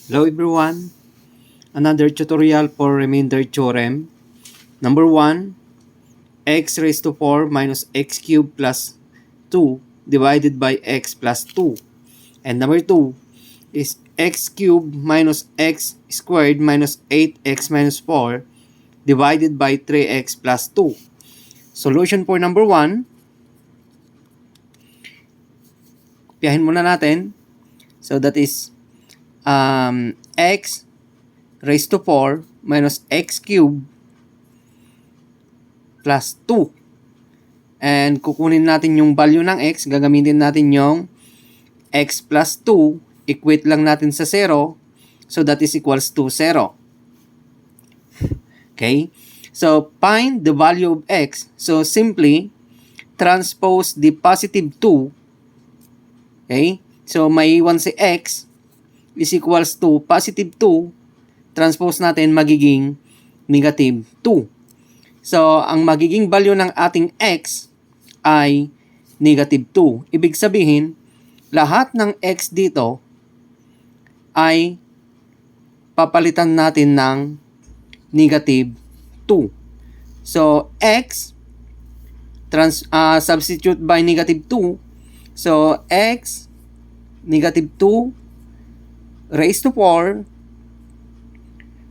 Hello everyone, another tutorial for remainder theorem. Number 1, x raised to 4 minus x cubed plus 2 divided by x plus 2. And number 2 is x cubed minus x squared minus 8x minus 4 divided by 3x plus 2. Solution for number 1, piyahin muna natin. So that is x raised to 4 minus x cubed plus 2. And kukunin natin yung value ng x, gagamitin natin yung x plus 2, equate lang natin sa 0, so that is equals to 0. Okay? So, find the value of x. So, simply, transpose the positive 2. Okay? So, may iwan si x is equals to positive 2. Transpose natin, magiging negative 2. So, ang magiging value ng ating x ay negative 2. Ibig sabihin, lahat ng x dito ay papalitan natin ng negative 2. So, x substitute by negative 2. So, x negative 2 raised to 4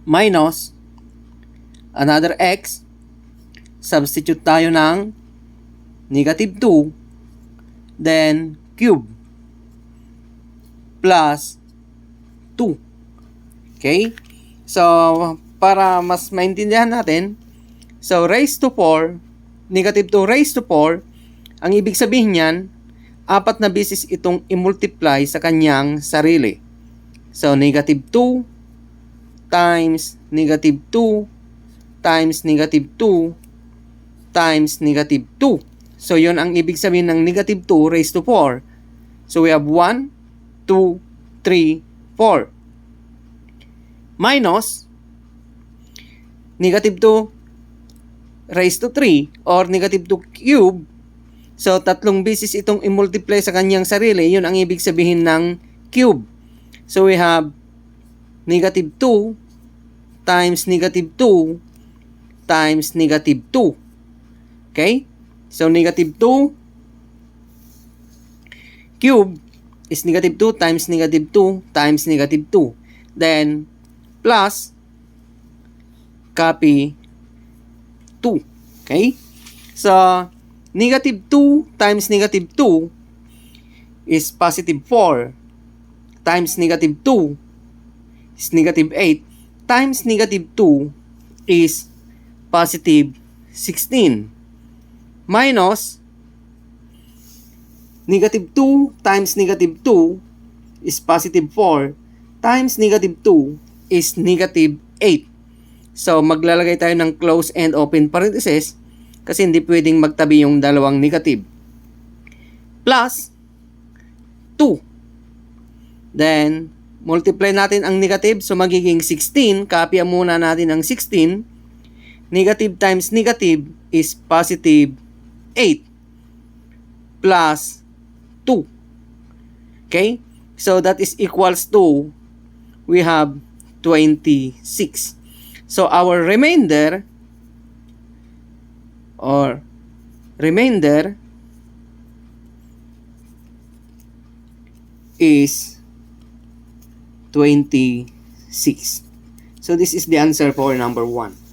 minus another x, substitute tayo ng negative 2, then cube plus 2. Okay? So, para mas maintindihan natin, so raised to 4, negative 2 raised to 4, ang ibig sabihin niyan, 4 na beses itong i-multiply sa kanyang sarili. So, negative 2 times negative 2 times negative 2 times negative 2. So, yun ang ibig sabihin ng negative 2 raised to 4. So, we have 1, 2, 3, 4. Minus negative 2 raised to 3 or negative 2 cube. So, 3 beses itong i-multiply sa kanyang sarili. Yun ang ibig sabihin ng cube. So, we have negative 2 times negative 2 times negative 2. Okay? So, negative 2 cube is negative 2 times negative 2 times negative 2. Then, plus, copy 2. Okay? So, negative 2 times negative 2 is positive 4 times negative 2 is negative 8 times negative 2 is positive 16 minus negative 2 times negative 2 is positive 4 times negative 2 is negative 8. So, maglalagay tayo ng close and open parenthesis kasi hindi pwedeng magtabi yung dalawang negative. Plus 2. Then, multiply natin ang negative. So, magiging 16. Copy muna natin ang 16. Negative times negative is positive 8 plus 2. Okay? So, that is equals to, we have 26. So, our remainder is 26. So, this is the answer for number 1.